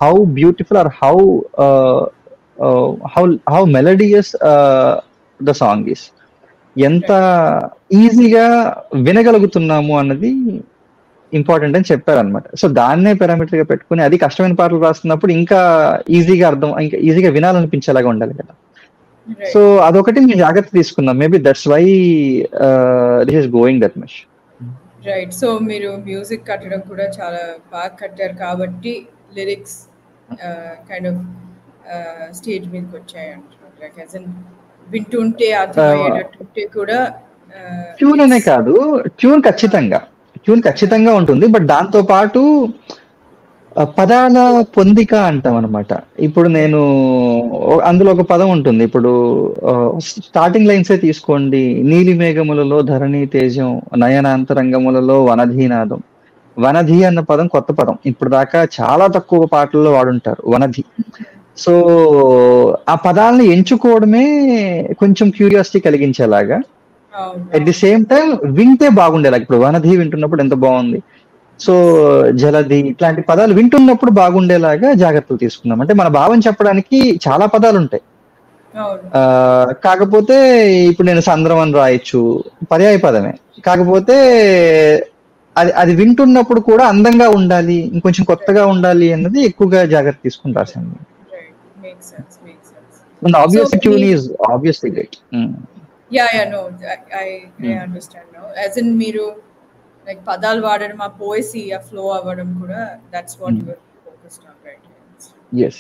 how beautiful or how melodious the song is. ఎంత ఈజీగా వినగలుగుతున్నాము అన్నది ఇంపార్టెంట్ అని చెప్పారనమాట. సో దాన్నే పారామీటర్ గా పెట్టుకుని, అది కష్టమైన పాటలు రాస్తున్నప్పుడు ఇంకా ఈజీగా వినాలనిపించేలాగా ఉండాలి కదా. సో అదొకటి మేము జాగ్రత్త తీసుకున్నాం. Maybe that's why this is going that much. Right. So మీరు మ్యూజిక్ కట్టడం కూడా చాలా బాగా కట్టారు కాబట్టి లిరిక్స్ కైండ్ ఆఫ్ స్టేజ్ మీదకి వచ్చాయి అంటున్నారు. లైక్ యాజ్ ఇన్ వింటుంటే అర్థమయ్యేటట్టుంటే కూడా. ట్యూన్ అనే కాదు, ట్యూన్ ఖచ్చితంగా ఉంటుంది. బట్ దాంతో పాటు పదాల పొందిక అంటాం అనమాట. ఇప్పుడు నేను అందులో ఒక పదం ఉంటుంది. ఇప్పుడు స్టార్టింగ్ లైన్సే తీసుకోండి. నీలి మేఘములలో ధరణి తేజం, నయనాంతరంగములలో వనధీనాదం. వనధి అన్న పదం కొత్త పదం, ఇప్పుడు దాకా చాలా తక్కువ పాటల్లో వాడుంటారు వనధి. సో ఆ పదాలను ఎంచుకోవడమే కొంచెం క్యూరియాసిటీ కలిగించేలాగా, అట్ ది సేమ్ టైం వింటే బాగుండేలా. ఇప్పుడు వనధి వింటున్నప్పుడు ఎంత బాగుంది, సో జలధి, ఇట్లాంటి పదాలు వింటున్నప్పుడు బాగుండేలాగా జాగ్రత్తలు తీసుకున్నాం. అంటే మన భావం చెప్పడానికి చాలా పదాలు ఉంటాయి, కాకపోతే ఇప్పుడు నేను సంద్రం అని రాయొచ్చు, పర్యాయ పదమే. కాకపోతే అది వింటున్నప్పుడు కూడా అందంగా ఉండాలి, ఇంకొంచెం కొత్తగా ఉండాలి అన్నది ఎక్కువగా జాగ్రత్త తీసుకుని రాశాను. Obviously tune is obviously great. No, I understand now. As in మీరు లైక్ పదాలు వాడడం, ఆ పోయసీ, ఆ ఫ్లో అవ్వడం కూడా, that's what you are focused on, right? yes.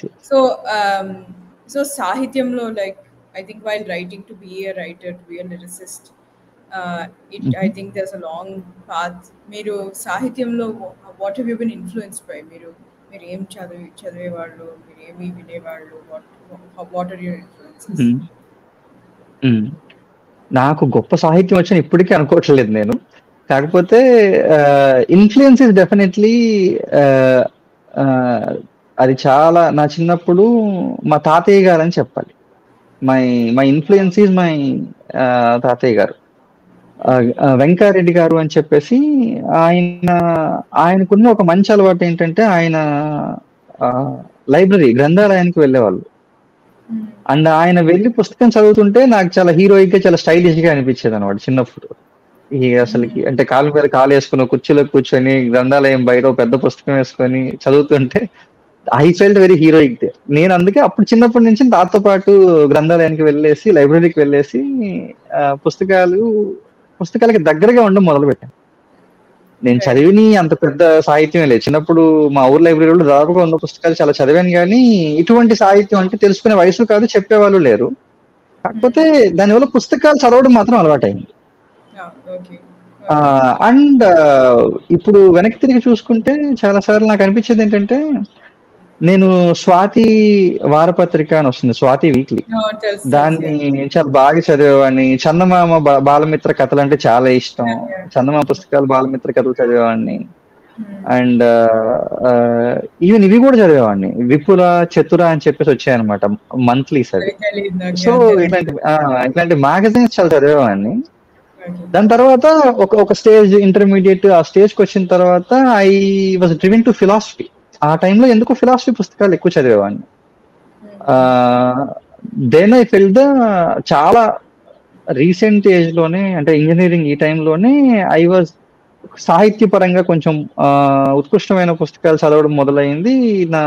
So సాహిత్యంలో, like I think while writing, to be a writer, to be a lyricist, I think there's a long path. మీరు సాహిత్యంలో what have you been influenced by? మీరు మీరు ఏం చదివేవాళ్ళు, మీరు ఏమి వినేవాళ్ళు, వాట్ ఆర్ యువర్ ఇన్ఫ్లుయెన్సెస్? నాకు గొప్ప సాహిత్యం వచ్చని ఇప్పటికీ అనుకోవట్లేదు నేను. కాకపోతే ఇన్ఫ్లుయెన్స్ ఇస్ డెఫినెట్లీ అది చాలా నా చిన్నప్పుడు మా తాతయ్య గారు అని చెప్పాలి. మై ఇన్ఫ్లుయెన్స్ ఈజ్ మై తాతయ్య గారు, వెంకారెడ్డి గారు అని చెప్పేసి. ఆయనకున్న ఒక మంచి అలవాటు ఏంటంటే ఆయన లైబ్రరీ గ్రంథాలయానికి వెళ్ళేవాళ్ళు. అండ్ ఆయన వెళ్ళి పుస్తకం చదువుతుంటే నాకు చాలా హీరోయిక్ గా, చాలా స్టైలిష్ గా అనిపించేది అనమాట చిన్నప్పుడు. అసలుకి అంటే కాలు మీద కాలు వేసుకుని కుర్చీలో కూర్చొని గ్రంథాలయం బయట పెద్ద పుస్తకం వేసుకొని చదువుతుంటే ఐ ఫెల్ట్ వెరీ హీరోయిక్. నేను అందుకే అప్పుడు చిన్నప్పటి నుంచి దాంతో పాటు గ్రంథాలయానికి వెళ్ళేసి, లైబ్రరీకి వెళ్ళేసి పుస్తకాలకి దగ్గరగా ఉండడం మొదలు పెట్టాను. నేను చదివిని అంత పెద్ద సాహిత్యం లేదు. చిన్నప్పుడు మా ఊరు లైబ్రరీలో దాదాపుగా ఉన్న పుస్తకాలు చాలా చదివాను, కానీ ఇటువంటి సాహిత్యం అంటే తెలుసుకునే వయసు కాదు, చెప్పేవాళ్ళు లేరు. కాకపోతే దానివల్ల పుస్తకాలు చదవడం మాత్రం అలవాటైంది. అండ్ ఇప్పుడు వెనక్కి తిరిగి చూసుకుంటే చాలా సార్లు నాకు అనిపించేది ఏంటంటే, నేను స్వాతి వారపత్రిక అని వస్తుంది, స్వాతి వీక్లీ, దాన్ని చాలా బాగా చదివేవాడిని. చందమామ బాలమిత్ర కథలు అంటే చాలా ఇష్టం. చందమామ పుస్తకాలు, బాలమిత్ర కథలు చదివేవాడిని. అండ్ ఈవెన్ ఇవి కూడా చదివేవాడిని, విపుల చతుర అని చెప్పేసి వచ్చాయన్నమాట మంత్లీస్ అవి. సో ఇట్లాంటి మ్యాగజైన్స్ చాలా చదివేవాడిని. దాని తర్వాత ఒక స్టేజ్, ఇంటర్మీడియట్ ఆ స్టేజ్కి వచ్చిన తర్వాత I was driven to philosophy. ఆ టైంలో ఎందుకు ఫిలాసఫీ పుస్తకాలు ఎక్కువ చదివేవాడిని. దెన్ ఐ ఫెల్ చాలా రీసెంట్ ఏజ్ లోనే, అంటే ఇంజనీరింగ్ ఈ టైంలోనే ఐ వాజ్ సాహిత్యపరంగా కొంచెం ఉత్కృష్టమైన పుస్తకాలు చదవడం మొదలైంది నా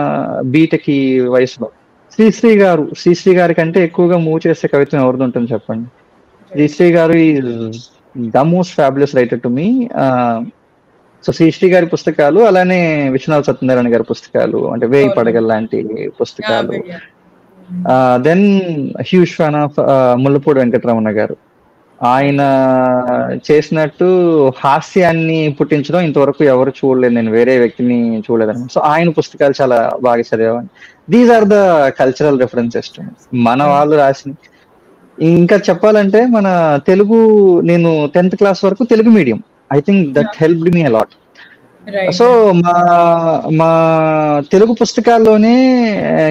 బీటెక్ ఈ వయసులో. శ్రీశ్రీ గారి కంటే ఎక్కువగా మూవ్ చేసే కవిత్వం ఎవరిది ఉంటుంది చెప్పండి? శ్రీశ్రీ గారు is the most fabulous writer to me. So Sri Sri గారి పుస్తకాలు, అలానే విశ్వనాథ సత్యనారాయణ గారి పుస్తకాలు, అంటే వేయి పడగల్ లాంటి పుస్తకాలు. Then huge fan of Mullapudi Venkataramana గారు. ఆయన చేసినట్టు హాస్యాన్ని పుట్టించడం ఇంతవరకు ఎవరు చూడలేదు, నేను వేరే వ్యక్తిని చూడలేదన్నమాట. సో ఆయన పుస్తకాలు చాలా బాగా చదివేవాడిని. These are the cultural references మన వాళ్ళు రాసిన. ఇంకా చెప్పాలంటే మన తెలుగు, నేను 10th క్లాస్ వరకు Telugu medium. I think that helped me a lot. So మా తెలుగు పుస్తకాల్లోనే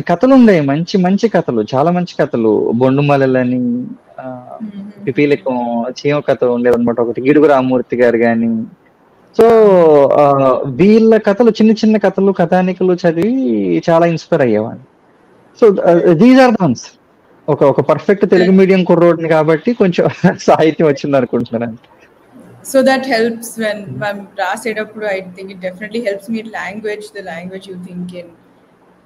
కథలు ఉండేవి, మంచి మంచి కథలు, చాలా మంచి కథలు. బొండుమలని, పిపీలికం, చీమ కథ ఉండేది అనమాట ఒకటి, గిడుగు రామమూర్తి గారు గాని. సో వీళ్ళ కథలు, చిన్న చిన్న కథలు, కథానికలు చదివి చాలా ఇన్స్పైర్ అయ్యేవాడిని. So these are the ones. ఒక పర్ఫెక్ట్ తెలుగు మీడియం కుర్రోడ్ని కాబట్టి కొంచెం సాహిత్యం వచ్చింది అనుకుంటున్నాను. So that helps when I'm రాసేటప్పుడు. I think it definitely helps me the language you think in,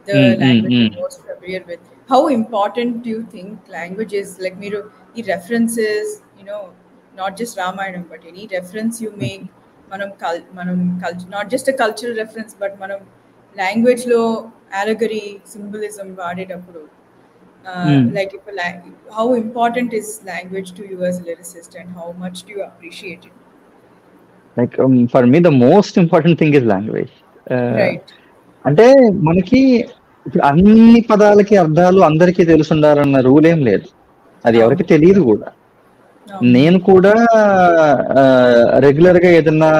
the language you're most familiar with. How important do you think language is? Like మీరు ఈ references, not just Ramayanam, but any reference you make, మనం not just a cultural reference, but మనం language లో allegory, symbolism వాడేటప్పుడు, like how important is language to you as a lyricist, and how much do you appreciate it? Like for me the most important thing is language. Right. అంటే మనకి ఇప్పుడు అన్ని పదాలకి అర్థాలు అందరికీ తెలిసి ఉండాలన్న రూల్ ఏం లేదు, అది ఎవరికి తెలియదు కూడా. నేను కూడా రెగ్యులర్ గా ఏదన్నా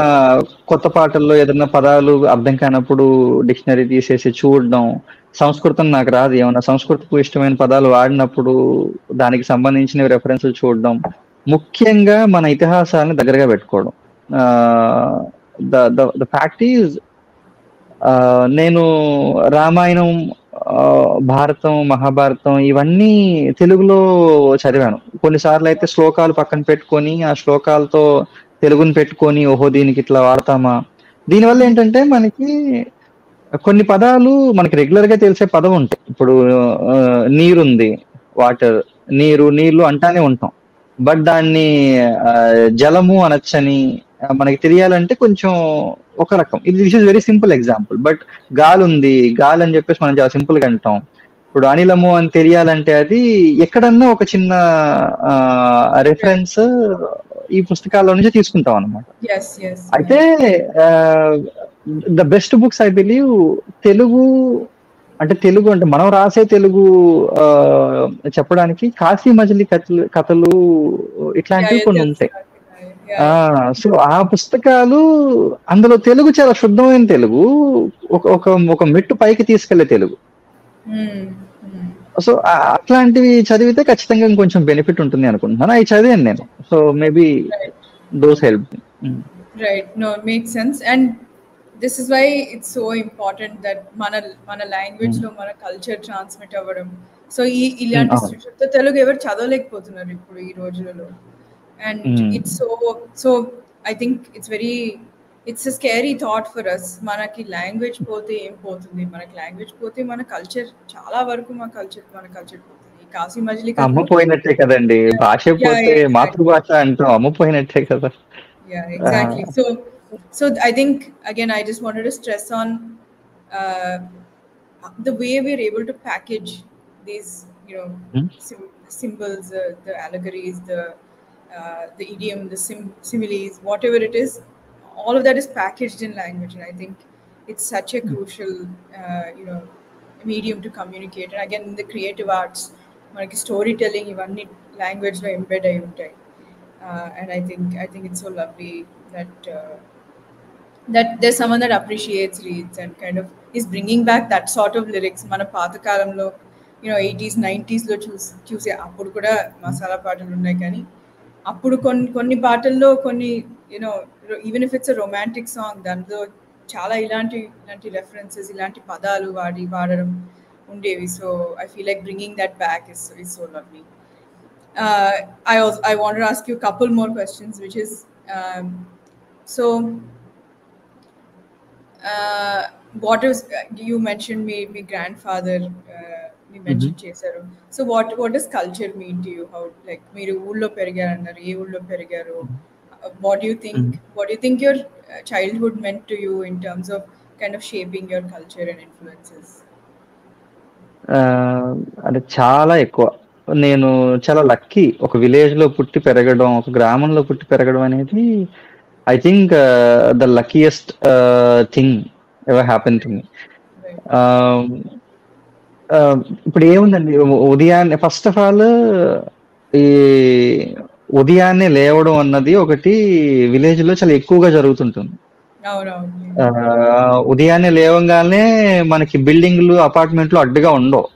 కొత్త పాటల్లో ఏదన్నా పదాలు అర్థం కానప్పుడు డిక్షనరీ తీసేసి చూడడం. సంస్కృతం నాకు రాదు, ఏమన్నా సంస్కృతకు ఇష్టమైన పదాలు వాడినప్పుడు దానికి సంబంధించిన రెఫరెన్స్లు చూడడం. ముఖ్యంగా మన ఇతిహాసాలను దగ్గరగా పెట్టుకోవడం. ద ఫ్యాక్ట్ ఈజ్, నేను రామాయణం, భారతం, మహాభారతం ఇవన్నీ తెలుగులో చదివాను. కొన్నిసార్లు అయితే శ్లోకాలు పక్కన పెట్టుకొని ఆ శ్లోకాలతో తెలుగుని పెట్టుకొని, ఓహో దీనికి ఇట్లా వాడతామా. దీనివల్ల ఏంటంటే మనకి కొన్ని పదాలు మనకి రెగ్యులర్ గా తెలిసే పదం ఉంటాయి. ఇప్పుడు నీరుంది, వాటర్, నీళ్లు అంటానే ఉంటాం. బట్ దాన్ని జలము అనొచ్చని మనకి తెలియాలంటే కొంచెం ఒక రకం. This is very simple example. But గాలి ఉంది, గాలి అని చెప్పేసి మనం చాలా సింపుల్ గా అంటాం. ఇప్పుడు అనిలము అని తెలియాలంటే అది ఎక్కడన్నా ఒక చిన్న రెఫరెన్స్ ఈ పుస్తకాల్లో నుంచి తీసుకుంటాం అనమాట. అయితే the best books I believe Telugu అంటే మనం రాసే తెలుగు ఆ, చెప్పడానికి కాశీ మజిలీ కథలు యా ఇట్లాంటివి యా కొన్ని తెలుసు ఉంటాయి. నాకు. Yeah yeah. సో ఆ పుస్తకాలు అందులో తెలుగు చాలా శుద్ధమైన తెలుగు, ఒక ఒక ఒక మెట్టు పైకి తీసుకెళ్లే తెలుగు. Hmm, hmm. సో అట్లాంటివి చదివితే ఖచ్చితంగా ఇంకొంచెం బెనిఫిట్ ఉంటుంది అనుకుంటున్నాను. అవి చదివాను నేను. So maybe Right. Those help. Right. No, it makes sense. And this is why it's so important that మన లాంగ్వేజ్ లో మన కల్చర్ ట్రాన్స్మిట్ అవ్వడం. సో ఇలాంటి అవును. శుద్ధ తెలుగు ఎవరు చదవలేకపోతున్నారు ఇప్పుడు ఈ రోజులలో. And it's so I think it's a scary thought for us. మనకి లాంగ్వేజ్ పోతే ఏం పోతుంది, మనకి లాంగ్వేజ్ పోతే మన కల్చర్ చాలా వరకు మన కల్చర్ పోతుంది. ఈ కాశీ మజిలీ అమ్మ పోయినట్టే కదండి. భాష పోతే exactly. మాతృభాష అంటాం, అమ్మ పోయినట్టే కదా. Yeah, exactly. So I think again, I just wanted to stress on uh, the way we're able to package these, symbols, the allegories, the idiom, the similes, whatever it is. All of that is packaged in language, and I think it's such a crucial, medium to communicate. And again, in the creative arts, like storytelling, ఇవన్నీ language లో embed అయి ఉంటాయి. And I think it's so lovely that there's someone that appreciates reads and kind of is bringing back that sort of lyrics. మన పాత కాలంలో 80s 90s లో చూసే అప్పుడు కూడా మసాలా పాటలు ఉన్నాయి, కానీ అప్పుడు కొన్ని పాటల్లో కొన్ని even if it's a romantic song, దాంట్లో చాలా ఇలాంటి రెఫరెన్సెస్, ఇలాంటి పదాలు వాడడం ఉండేవి. So I feel like bringing that back is so lovely. I want to ask you a couple more questions, which is what is you mentioned me grandfather, you mentioned చేశారు. So what does culture mean to you? How, like, మీరు ఊళ్ళో పెరిగారు అన్నారు, ఏ ఊళ్ళో పెరిగారు? What do you think your childhood meant to you in terms of kind of shaping your culture and influences? అంటే చాలా ఎక్కువ. నేను చాలా లక్కీ. ఒక విలేజ్ లో పుట్టి పెరగడం, ఒక గ్రామంలో పుట్టి పెరగడం అనేది I think the luckiest thing ever happen to me. ఇప్పుడు ఏముందండి, ఉదయాన్నే ఫస్ట్ ఆఫ్ ఆల్ ఈ ఉదయాన్నే లేవడం అన్నది ఒకటి విలేజ్ లో చాలా ఎక్కువగా జరుగుతుంటుంది. ఉదయాన్నే లేవగానే మనకి బిల్డింగ్లు, అపార్ట్మెంట్లు అడ్డుగా ఉండవు.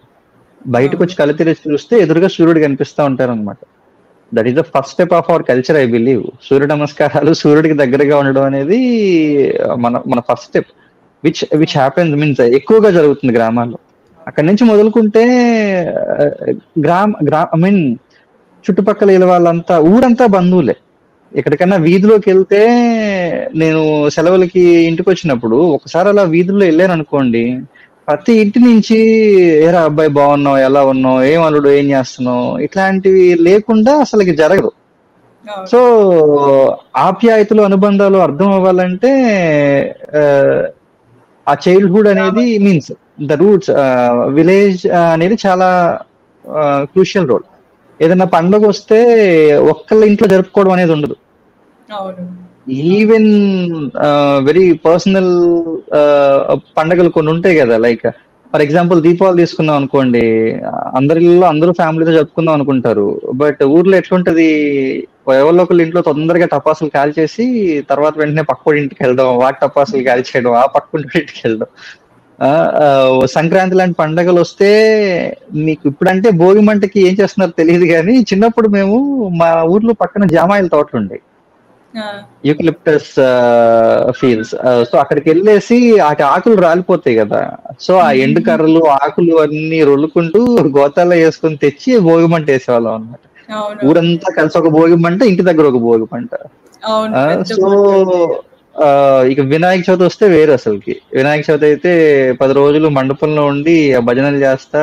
బయటకు వచ్చి కళ్ళు తెరిచి చూస్తే ఎదురుగా సూర్యుడు కనిపిస్తూ ఉంటారు అనమాట. That is the first step of our culture I believe. సూర్య నమస్కారాలు, సూర్యుడికి దగ్గరగా ఉండడం అనేది మన first step, which happens means ఎక్కువగా జరుగుతుంది గ్రామాల్లో. అక్కడి నుంచి మొదలుకుంటే ఐ మీన్ చుట్టుపక్కల ఇళ్ళ వాళ్ళంతా, ఊరంతా బంధువులే. ఎక్కడికన్నా వీధిలోకి వెళ్తే, నేను సెలవులకి ఇంటికి వచ్చినప్పుడు ఒకసారి అలా వీధుల్లో వెళ్ళాను అనుకోండి, ప్రతి ఇంటి నుంచి ఏరా అబ్బాయి బాగున్నావు, ఎలా ఉన్నావు, ఏం అల్లుడు, ఏం చేస్తున్నావు, ఇట్లాంటివి లేకుండా అసలుకి జరగదు. సో ఆప్యాయతలు, అనుబంధాలు అర్థం అవ్వాలంటే ఆ చైల్డ్హుడ్ అనేది మీన్స్ ద రూట్స్, విలేజ్ అనేది చాలా క్రూషియల్ రోల్. ఏదైనా పండుగ వస్తే ఒక్కళ్ళ ఇంట్లో జరుపుకోవడం అనేది ఉండదు. ఈవెన్ వెరీ పర్సనల్ పండుగలు కొన్ని ఉంటాయి కదా, లైక్ ఫర్ ఎగ్జాంపుల్ దీపావళి తీసుకుందాం అనుకోండి, అందరిలో అందరూ ఫ్యామిలీతో జరుపుకుందాం అనుకుంటారు. బట్ ఊర్లో ఎట్లుంటది, ఎవరో ఒకళ్ళ ఇంట్లో తొందరగా టపాసులు కాల్చేసి తర్వాత వెంటనే పక్కోడి ఇంటికి వెళ్దాం, వాటి టపాసులు కాల్చేయడం, ఆ పక్కోడి ఇంటికి వెళ్ళడం. సంక్రాంతి లాంటి పండుగలు వస్తే, మీకు ఇప్పుడంటే భోగి మంటకి ఏం చేస్తున్నారో తెలియదు కానీ, చిన్నప్పుడు మేము మా ఊర్లో పక్కన జామాయిల తోటలు ఉండేవి, యూకలిప్టస్ ఫీల్డ్స్. సో అక్కడికి వెళ్ళేసి ఆకులు రాలిపోతాయి కదా, సో ఆ ఎండు కర్రలు, ఆకులు అన్ని రొల్లుకుంటూ గోతాల్లో వేసుకొని తెచ్చి భోగి మంట వేసేవాళ్ళం అనమాట. ఊరంతా కలిసి ఒక భోగి మంట, ఇంటి దగ్గర ఒక భోగి మంట. సో ఇక వినాయక చవితి వస్తే వేరు అసలుకి. వినాయక చవితి అయితే 10 రోజులు మండపంలో ఉండి భజనలు చేస్తా,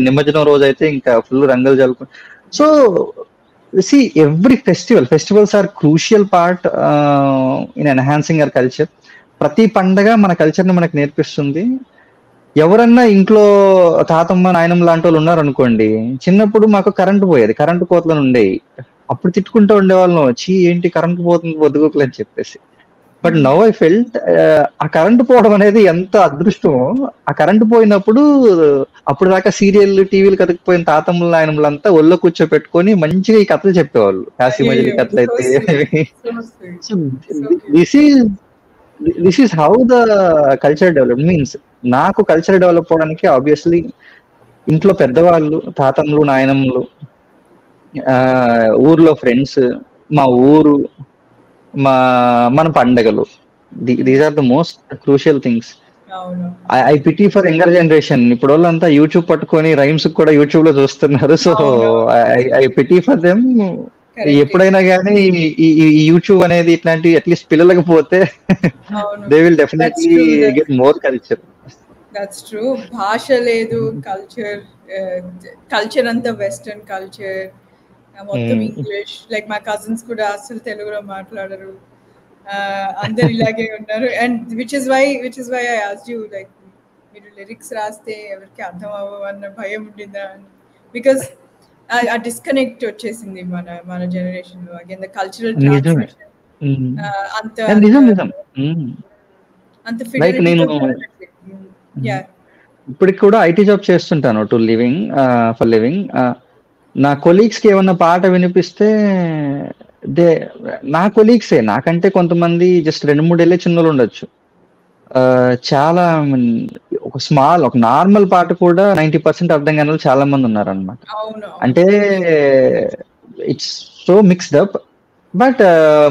నిమజ్జనం రోజు అయితే ఇంకా ఫుల్ రంగులు జల్లుకు. So see, every festivals are crucial part in enhancing our culture. ప్రతి పండగ మన కల్చర్ ని మనకు నేర్పిస్తుంది. ఎవరన్నా ఇంట్లో తాతమ్మ, నాయనమ్మ లాంటి వాళ్ళు ఉన్నారనుకోండి, చిన్నప్పుడు మాకు కరెంటు పోయేది, కరెంటు కోతలను ఉండేవి. అప్పుడు తిట్టుకుంటూ ఉండేవాళ్ళం, చీ ఏంటి కరెంటు పోతుంది పొద్దుగోకులు అని చెప్పేసి. బట్ నౌ ఐ ఫెల్ట్ ఆ కరెంట్ పోవడం అనేది ఎంత అదృష్టమో. ఆ కరెంట్ పోయినప్పుడు అప్పుడు దాకా సీరియల్ టీవీలు కదకపోయిన తాతమ్మలు నాయనమ్మలంతా ఒళ్ళో కూర్చోపెట్టుకొని మంచిగా ఈ కథలు చెప్పేవాళ్ళు, కాశీమజిలీ అయ్యో, కథలు సో అయితే. Sweet, so sweet, so so cute. This is how the culture develop means. నాకు కల్చర్ డెవలప్ అవడానికి ఆబ్వియస్లీ ఇంట్లో పెద్దవాళ్ళు, తాతమ్మలు నాయనమ్మలు, ఊర్లో ఫ్రెండ్స్, మా ఊరు, మన పండగలు. These are the most crucial things. అవును, I pity for younger generation. ఇప్పుడు వాళ్ళంతా యూట్యూబ్ పట్టుకొని రైమ్స్ కూడా యూట్యూబ్ లో చూస్తున్నారు. సో అవును, I pity for them. Correct. ఎప్పుడైనా కానీ ఈ యూట్యూబ్ అనేది ఇట్లాంటి అట్లీస్ట్ పిల్లలకు పోతే అవును, they will that's definitely true, get more culture. That's true. భాష లేదు, కల్చర్ అంతా వెస్టర్న్ కల్చర్, మొత్తం ఇంగ్లీష్. లైక్ మా కజిన్స్ కూడా అసలు తెలుగులో మాట్లాడరు, అందరు ఇలాగే ఉన్నారు. And which is why I asked you, like మీరు లిరిక్స్ రాస్తే ఎవరికి అర్థం అవ్వన్న భయం ఉండిందా అని. బికాస్ ఆ డిస్కనెక్ట్ వచ్చేసింది మన జనరేషన్ లో. అగైన్ ద కల్చరల్ ట్రాన్స్మిషన్ అంత నిజం నిజం. అంత లైక్ నేను ఇప్పటికి కూడా ఐటీ జాబ్ చేస్తుంటాను ఫర్ లివింగ్. నా కొలీగ్స్ కి ఏమన్నా పాట వినిపిస్తే నా కొలీగ్సే, నాకంటే కొంతమంది జస్ట్ 2-3 ఏళ్ళే చిన్నలు ఉండొచ్చు. చాలా ఒక నార్మల్ పాట కూడా 90% అర్థం కాని వాళ్ళు చాలా మంది ఉన్నారనమాట. అంటే it's so mixed up. But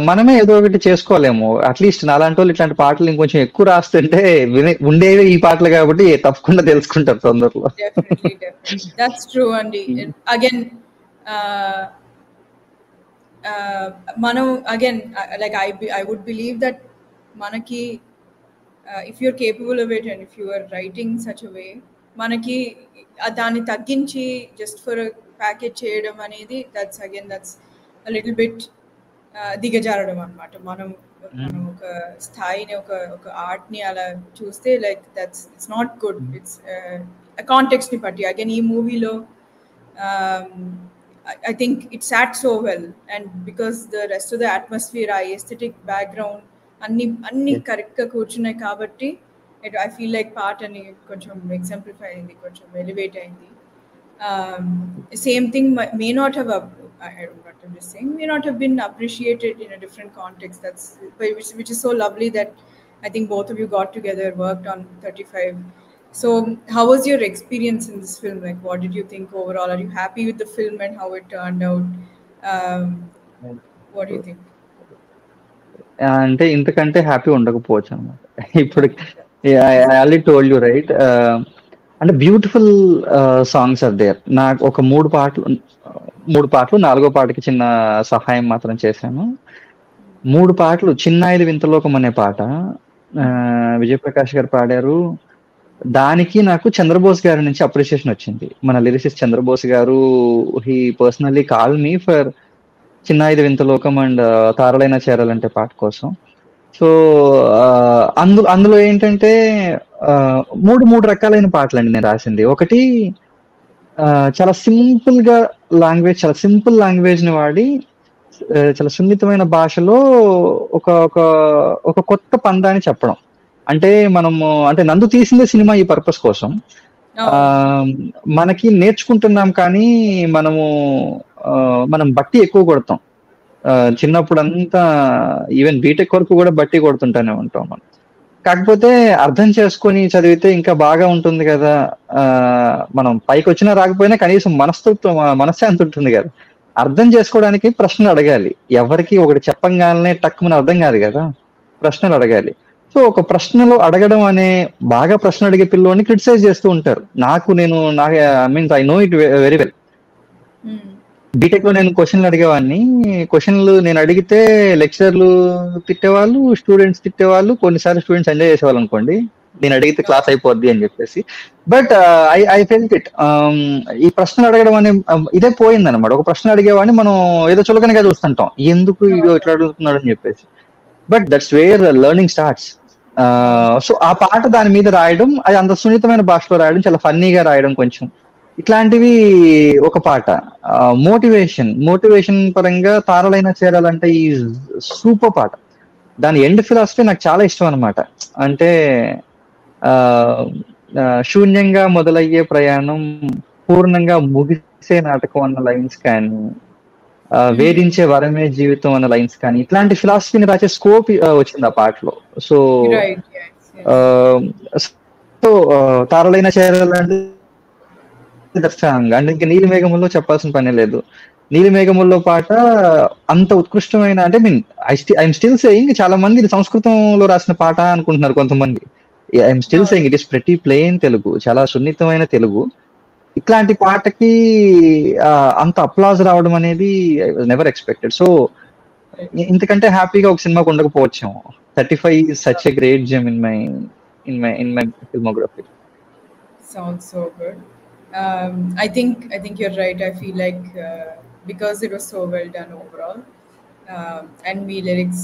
మనమే ఏదో ఒకటి చేసుకోలేము. అట్లీస్ట్ నాలాంటి వాళ్ళు ఇట్లాంటి పాటలు ఇంకొంచెం ఎక్కువ రాస్తుంటే ఉండేవి ఈ పాటలు కాబట్టి తప్పకుండా తెలుసుకుంటారు తొందరలో. దట్స్ ట్రూ అండి. అగైన్ మనం again like I would believe that మనకి if you're capable of it and if you're writing such a way, మనకి దాన్ని తగ్గించి జస్ట్ ఫర్ ప్యాకేజ్ చేయడం అనేది దట్స్ అ లిటిల్ బిట్ దిగజారడం అనమాట. మనం ఒక స్థాయిని, ఒక ఆర్ట్ని అలా చూస్తే like it's not good. It's context ని బట్టి. అగైన్ ఈ మూవీలో I think it sat so well, and because the rest of the atmosphere, aesthetic background అన్ని కరెక్ట్ గా కూర్చున్నాయి కాబట్టి I feel like పార్ట్ అని కొంచెం ఎగ్జాంప్లిఫై అయింది, కొంచెం ఎలివేట్ అయింది. Same thing may not have I'm just saying may not have been appreciated in a different context. Which is so lovely that I think both of you got together, worked on 35. So how was your experience in this film? Like, what did you think overall? Are you happy with the film and how it turned out? What do you think? అంటే ఇంతకంటే happy ఉండకపోవచ్చు అనమాట. ఇప్పుడు I already told you right. అంటే beautiful songs are there. నాకు ఒక 3 పాటలు 4వ పాటకి చిన్న సహాయం మాత్రం చేశాను. 3 పాటలు చిన్నాయిది వింతలోకం అనే పాట విజయప్రకాష్ గారు పాడారు. దానికి నాకు చంద్రబోస్ గారి నుంచి అప్రిషియేషన్ వచ్చింది. మన లిరిసిస్ట్ చంద్రబోస్ గారు he personally call me for చిన్నాయిది వింతలోకం అండ్ తారలైన చేరాలంటే పాట కోసం. సో అందులో ఏంటంటే 3 రకాలైన పాటలండి నేను రాసింది. ఒకటి చాలా సింపుల్ గా లాంగ్వేజ్, చాలా సింపుల్ లాంగ్వేజ్ ని వాడి చాలా సున్నితమైన భాషలో ఒక కొత్త పందాన్ని చెప్పడం. అంటే అంటే నందు తీసిందే సినిమా ఈ పర్పస్ కోసం. మనకి నేర్చుకుంటున్నాం కానీ మనం బట్టి ఎక్కువ కొడతాం. చిన్నప్పుడు అంతా ఈవెన్ బీటెక్ వరకు కూడా బట్టి కొడుతుంటానే ఉంటాం మనం. కాకపోతే అర్థం చేసుకొని చదివితే ఇంకా బాగా ఉంటుంది కదా. మనం పైకి వచ్చినా రాకపోయినా కనీసం మనశ్శాంతి ఉంటుంది కదా. అర్థం చేసుకోవడానికి ప్రశ్నలు అడగాలి. ఎవరికి ఒకటి చెప్పంగానే టక్కుమని అర్థం కాదు కదా, ప్రశ్నలు అడగాలి. సో ఒక ప్రశ్నలు అడగడం అనే బాగా ప్రశ్న అడిగే పిల్లోని క్రిటిసైజ్ చేస్తూ ఉంటారు. I know it very well. BTech లో నేను క్వశ్చన్లు అడిగేవాడిని. క్వశ్చన్లు నేను అడిగితే లెక్చరర్లు తిట్టేవాళ్ళు, స్టూడెంట్స్ తిట్టేవాళ్ళు. కొన్నిసార్లు స్టూడెంట్స్ ఎంజాయ్ చేసేవాళ్ళు అనుకోండి, నేను అడిగితే క్లాస్ అయిపోద్ది అని చెప్పేసి. But I felt it. ఈ ప్రశ్నలు అడగడం అనే ఇదే పోయింది అనమాట. ఒక ప్రశ్న అడిగేవాడిని మనం ఏదో చులకనగా చూస్తుంటాం, ఎందుకు ఇట్లా అడుగుతున్నాడు అని చెప్పేసి. But that's where learning starts. So ఆ పాట దాని మీద రాయడం, అది అంత సున్నితమైన భాషలో రాయడం, చాలా ఫన్నీగా రాయడం, కొంచెం ఇట్లాంటివి ఒక పాట. మోటివేషన్ పరంగా తారలైన చేరాలంటే ఈ సూపర్ పాట. దాని ఎండ్ ఫిలాసఫీ నాకు చాలా ఇష్టం అనమాట. అంటే ఆ శూన్యంగా మొదలయ్యే ప్రయాణం పూర్ణంగా ముగిసే నాటకం అన్న లైన్స్ కానీ, వేధించే వరమే జీవితం అన్న లైన్స్ కానీ, ఇట్లాంటి ఫిలాసఫీని రాసే స్కోప్ వచ్చింది ఆ పాటలో. So Right. Yes. సో తారలైన చేరాలంటే దర్శనంగా అంటే ఇంకా నీలి మేఘముల్లో చెప్పాల్సిన పని లేదు. నీలి మేఘముల్లో పాట అంత ఉత్కృష్టమైన అంటే మీన్ ఐఎమ్ స్టిల్ సేయింగ్ చాలా మంది ఇది సంస్కృతంలో రాసిన పాట అనుకుంటున్నారు కొంతమంది. I'm still No. Saying it is pretty plain Telugu, చాలా సున్నితమైన తెలుగు. ఇట్లాంటి పాటకి అంత అప్లాజ్ రావడం అనేది I was never expected. So ఇంతకంటే హ్యాపీగా ఒక సినిమాకి ఉండకపోవచ్చేమో. 35 is such a great gem in my filmography. Sounds so good. I think you're right. I feel like because it was so well done overall, and me lyrics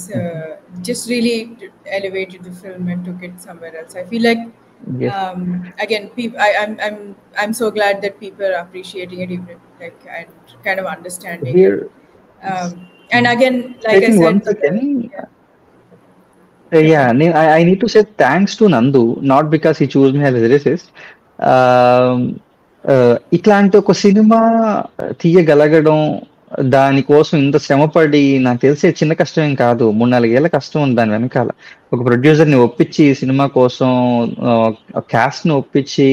just really elevated the film and took it somewhere else. I feel like Yes. again, I'm so glad that people are appreciating it, even like and kind of understanding it. Here, And again, like I taking said, one second. yeah. Yeah, I need to say thanks to Nandu, not because he chose me as a lyricist. ఇట్లాంటి ఒక cinema తీయగలగడం, దానికోసం ఇంత శ్రమపడి, నాకు తెలిసే చిన్న కష్టం ఏం కాదు, 3-4 ఏళ్ల కష్టం ఉంది దాని వెనకాల. ఒక ప్రొడ్యూసర్ ని ఒప్పించి సినిమా కోసం క్యాస్ట్ ని ఒప్పించి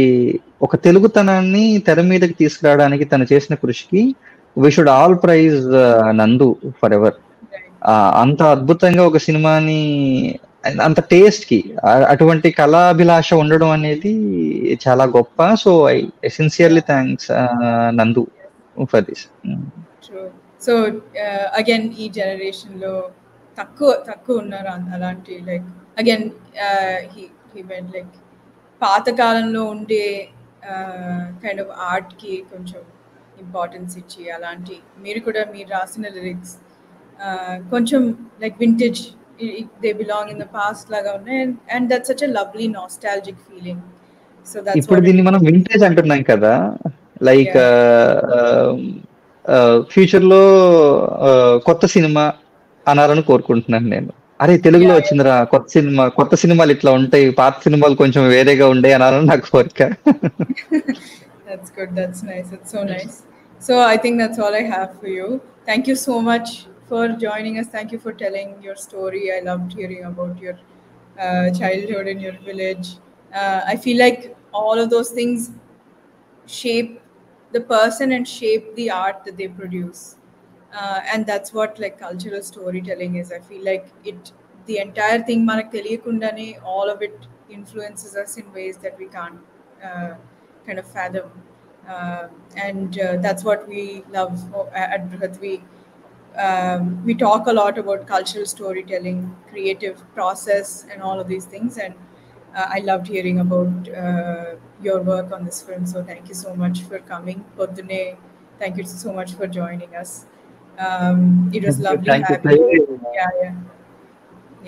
ఒక తెలుగుతనాన్ని తెర మీదకి తీసుకురావడానికి తను చేసిన కృషికి వి షుడ్ ఆల్ ప్రైజ్ నందు ఫర్ ఎవర్. అంత అద్భుతంగా ఒక సినిమాని అంత టేస్ట్ కి అటువంటి కళాభిలాష ఉండడం అనేది చాలా గొప్ప. సో ఐ సిన్సియర్లీ థ్యాంక్స్ నందు for this. True. So again, ఈ జనరేషన్ లో తక్కువ ఉన్నారు అలాంటి like again he went like పాత కాలంలో ఉండే కైండ్ ఆఫ్ ఆర్ట్ కి కొంచెం ఇంపార్టెన్స్ ఇచ్చి అలాంటి మీరు రాసిన లిరిక్స్ కొంచెం like vintage, they belong in the past లాగా ఉన్నాయి. And that's such a lovely nostalgic feeling. So that's ఇప్పుడు దీన్ని మనం వింటేజ్ అంటున్నాం కదా, లైక్ ఫ్యూచర్ లో కొత్త సినిమా అనాలని కోరుకుంటున్నాను నేను. అరే తెలుగులో వచ్చిందిరా కొత్త సినిమాలు ఇట్లా ఉంటాయి, పాత సినిమాలు కొంచెం వేరేగా ఉండే అనాలని నాకు కోరిక. That's good. That's nice. It's so nice. So I think that's all I have for you. Thank you so much for joining us. Thank you for telling your story. I loved hearing about your childhood in your village. I feel like all of those things shape the person and shape the art that they produce. And that's what like cultural storytelling is. I feel like the entire thing manak teliyakundane all of it influences us in ways that we can't kind of fathom. And that's what we love at Brihat. We talk a lot about cultural storytelling, creative process, and all of these things. And I loved hearing about your work on this film. So thank you so much for coming. Poddune, thank you so much for joining us. It was lovely having you.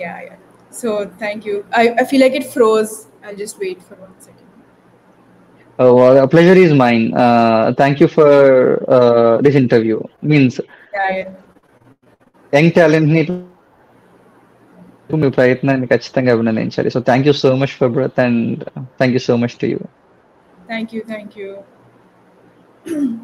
Yeah. So thank you. I feel like it froze. I'll just wait for 1 second. Oh, well, a pleasure is mine. Thank you for this interview. Means young talent ని మీ ప్రయత్నాన్ని ఖచ్చితంగా అభినందించాలి. So thank you so much for breath and thank you so much to you. Thank you.